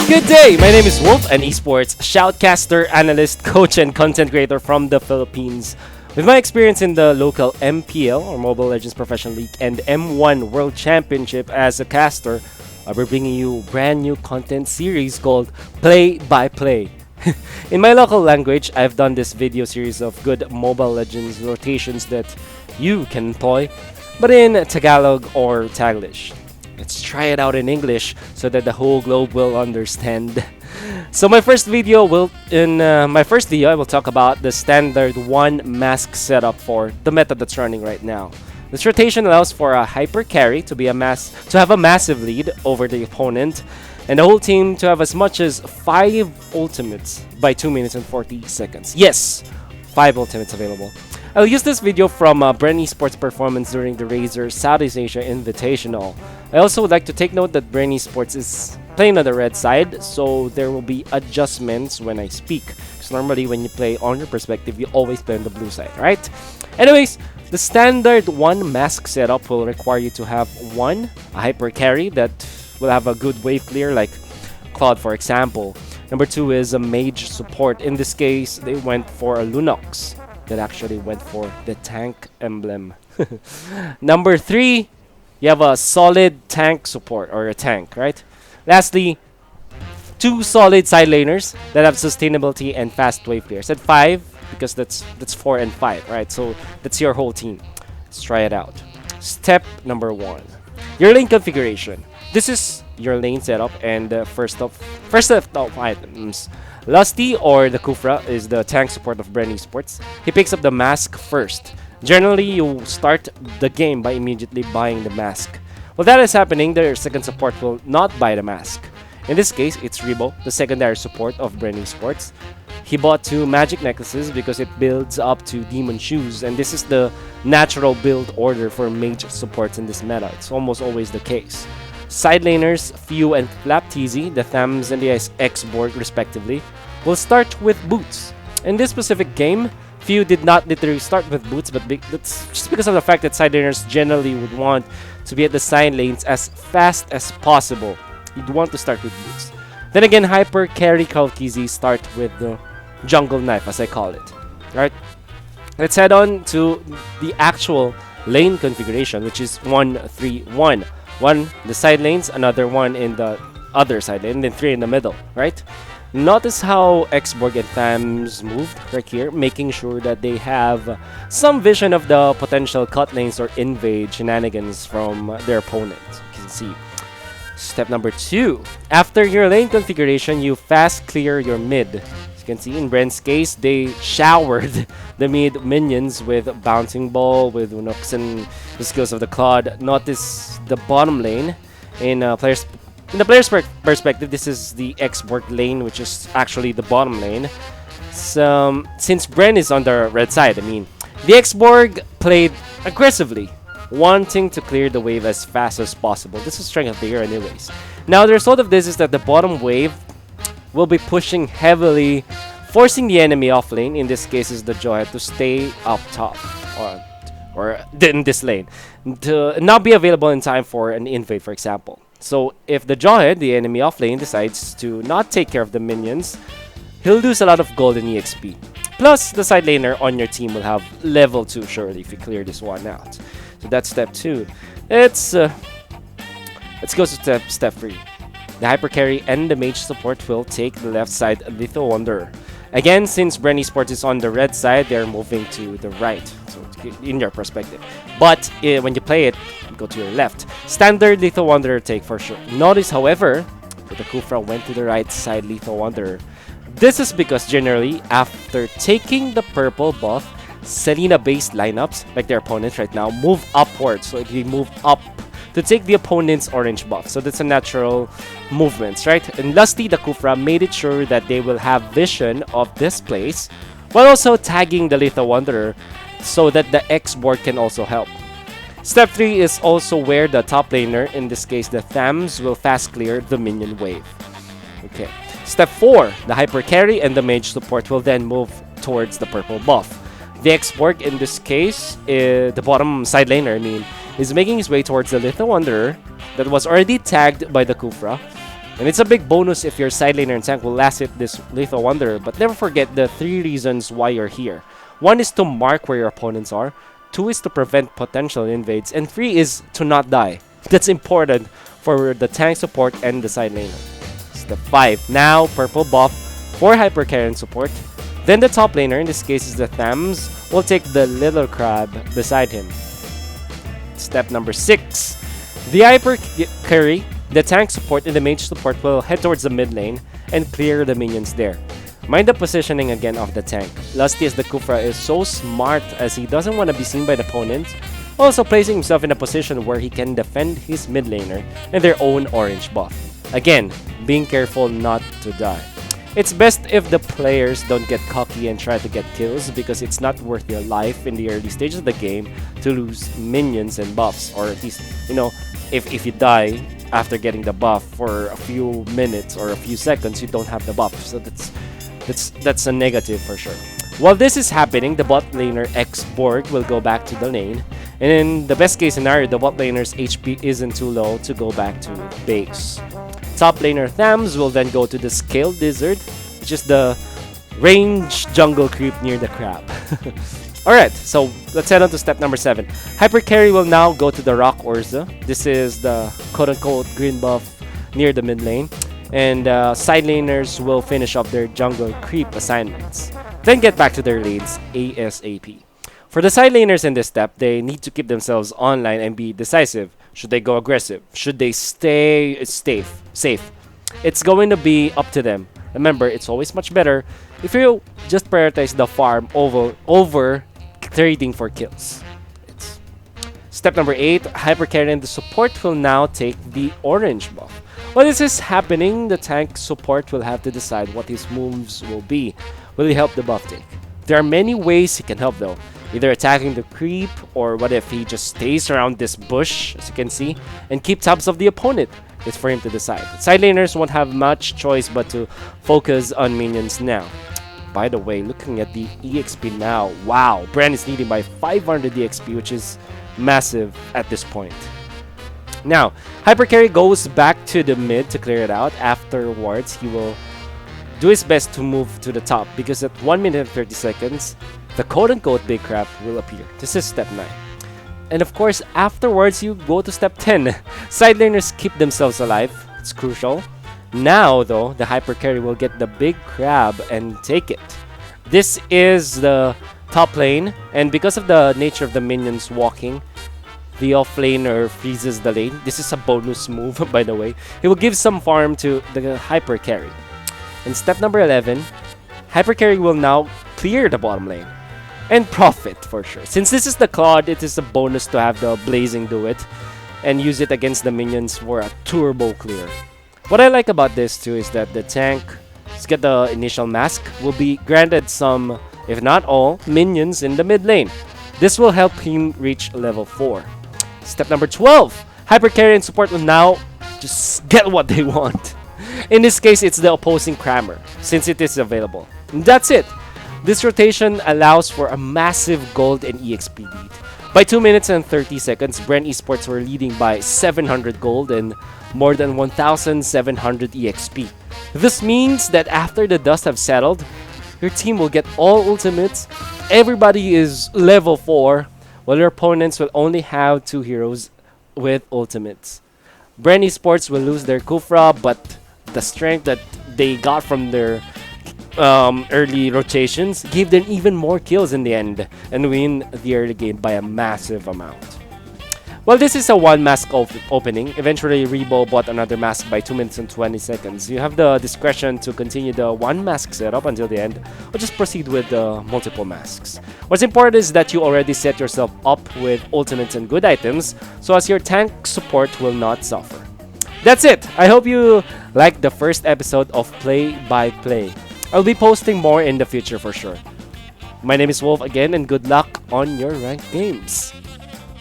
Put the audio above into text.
Good day! My name is Wolf, an esports shoutcaster, analyst, coach, and content creator from the Philippines. With my experience in the local MPL, or Mobile Legends Professional League, and M1 World Championship as a caster, I'll be bringing you a brand new content series called Play by Play. In my local language, I've done this video series of good Mobile Legends rotations that you can employ, but in Tagalog or Taglish. Let's try it out in English so that the whole globe will understand. So my first video I will talk about the standard one mask setup for the meta that's running right now. This rotation allows for a hyper carry to have a massive lead over the opponent, and the whole team to have as much as 5 ultimates by 2 minutes and 40 seconds. Yes, 5 ultimates available. I'll use this video from Bren Esports performance during the Razer Southeast Asia Invitational. I also would like to take note that Bren Esports is playing on the red side, so there will be adjustments when I speak. Because normally when you play on your perspective, you always play on the blue side, right? Anyways, the standard one mask setup will require you to have a hyper carry that will have a good wave clear, like Claude for example. Number 2 is a mage support. In this case, they went for a Lunox that actually went for the tank emblem. Number 3, you have a solid tank support, or a tank, right? Lastly, 2 solid side laners that have sustainability and fast wave clear. I said 5 because that's 4 and 5, right? So that's your whole team. Let's try it out. Step number 1, your lane configuration. This is your lane setup, and first set of items. Lusty, or the Kufra, is the tank support of Bren Esports. He picks up the mask first. Generally, you start the game by immediately buying the mask. While that is happening, their second support will not buy the mask. In this case, it's Rebo, the secondary support of Bren Esports. He bought 2 magic necklaces because it builds up to demon shoes, and this is the natural build order for mage supports in this meta. It's almost always the case. Side laners, Few and Flapteasy, the Thams and the X-Borg respectively, will start with boots. In this specific game, Few did not literally start with boots, but that's just because of the fact that side laners generally would want to be at the side lanes as fast as possible. You'd want to start with boots. Then again, Hyper Carry Kalkizi start with the jungle knife, as I call it. Right? Let's head on to the actual lane configuration, which is 1-3-1. 1 the side lanes, another 1 in the other side lane, and then 3 in the middle, right? Notice how X-Borg and Thams moved right here, making sure that they have some vision of the potential cut lanes or invade shenanigans from their opponent. You can see. Step number 2. After your lane configuration, you fast clear your mid. As you can see, in Bren's case, they showered the mid minions with Bouncing Ball, with Unox and the skills of the Claude. Notice the bottom lane. In the player's perspective, this is the X-Borg lane, which is actually the bottom lane. Since Bren is on the red side, the X-Borg played aggressively, wanting to clear the wave as fast as possible. This is strength of the year anyways. Now, the result of this is that the bottom wave will be pushing heavily, forcing the enemy off lane, in this case is the Joy, to stay up top, or in this lane, to not be available in time for an invade, for example. So if the Jawhead, the enemy off lane, decides to not take care of the minions, he'll lose a lot of gold and EXP. Plus, the side laner on your team will have level 2 surely if you clear this one out. So that's step 2. Let's go to step 3. The hyper carry and the mage support will take the left side Lethal Wanderer. Again, since Bren Esports is on the red side, they're moving to the right, so in your perspective. But when you play it, go to your left. Standard Lethal Wanderer take for sure. Notice, however, that the Kufra went to the right side Lethal Wanderer. This is because generally, after taking the purple buff, Selena-based lineups, like their opponents right now, move upwards. So they move up to take the opponent's orange buff. So that's a natural movement, right? And Lusty, the Kufra, made it sure that they will have vision of this place, while also tagging the Lethal Wanderer so that the X-Borg can also help. Step 3 is also where the top laner, in this case the Thams, will fast clear the minion wave. Okay. Step 4, the hyper carry and the mage support will then move towards the purple buff. The X-Borg, in this case, the bottom side laner, is making his way towards the Lethal Wanderer that was already tagged by the Kufra. And it's a big bonus if your side laner and tank will last hit this Lethal Wanderer, but never forget the 3 reasons why you're here. 1 is to mark where your opponents are, 2 is to prevent potential invades, and 3 is to not die. That's important for the tank support and the side laner. Step 5. Now, purple buff for Hypercarriage support. Then the top laner, in this case is the Thams, will take the little crab beside him. Step number 6. The Hypercarry, the tank support, and the mage support will head towards the mid lane and clear the minions there. Mind the positioning again of the tank. Lusty as the Kufra is so smart as he doesn't want to be seen by the opponents, also placing himself in a position where he can defend his mid laner and their own orange buff. Again, being careful not to die. It's best if the players don't get cocky and try to get kills because it's not worth your life in the early stages of the game to lose minions and buffs, or at least, if you die after getting the buff for a few minutes or a few seconds, you don't have the buff. So that's a negative for sure. While this is happening, the bot laner X-Borg will go back to the lane, and in the best case scenario, the bot laner's HP isn't too low to go back to base. Top laner Thams will then go to the Scaled Lizard, which is the range jungle creep near the crab. Alright, so let's head on to step number 7. Hypercarry will now go to the Rock Urza. This is the quote-unquote green buff near the mid lane. And side laners will finish off their jungle creep assignments. Then get back to their lanes ASAP. For the side laners in this step, they need to keep themselves online and be decisive. Should they go aggressive? Should they stay safe? It's going to be up to them. Remember, it's always much better if you just prioritize the farm over trading for kills. Step number 8, Hypercarry and the support will now take the orange buff. While this is happening, the tank support will have to decide what his moves will be. Will he help the buff take? There are many ways he can help though. Either attacking the creep, or what if he just stays around this bush, as you can see, and keep tabs of the opponent. It's for him to decide. Side laners won't have much choice but to focus on minions now. By the way, looking at the EXP now, wow, Bran is leading by 500 EXP, which is massive at this point. Now, Hypercarry goes back to the mid to clear it out. Afterwards, he will do his best to move to the top because at 1 minute and 30 seconds, the quote-unquote big crab will appear. This is step 9. And of course, afterwards, you go to step 10. Side laners keep themselves alive. It's crucial. Now, though, the Hypercarry will get the big crab and take it. This is the top lane, and because of the nature of the minions walking, the offlaner freezes the lane. This is a bonus move, by the way. He will give some farm to the Hypercarry. In step number 11, Hypercarry will now clear the bottom lane. And profit, for sure. Since this is the Claude, it is a bonus to have the Blazing do it and use it against the minions for a turbo clear. What I like about this too is that the tank, let's get the initial mask, will be granted some, if not all, minions in the mid lane. This will help him reach level 4. Step number 12. Hypercarry and support will now just get what they want. In this case, it's the opposing Crammer, since it is available. And that's it. This rotation allows for a massive gold and EXP lead. By 2 minutes and 30 seconds, Bren Esports were leading by 700 gold and more than 1,700 EXP. This means that after the dust have settled, your team will get all ultimates, everybody is level 4, while your opponents will only have 2 heroes with ultimates. Bren Esports will lose their Kufra, but the strength that they got from their early rotations gave them even more kills in the end and win the early game by a massive amount. Well, this is a one mask opening. Eventually, Rebo bought another mask by 2 minutes and 20 seconds. You have the discretion to continue the one mask setup until the end, or just proceed with multiple masks. What's important is that you already set yourself up with ultimates and good items, so as your tank support will not suffer. That's it! I hope you liked the first episode of Play by Play. I'll be posting more in the future for sure. My name is Wolf again, and good luck on your ranked games.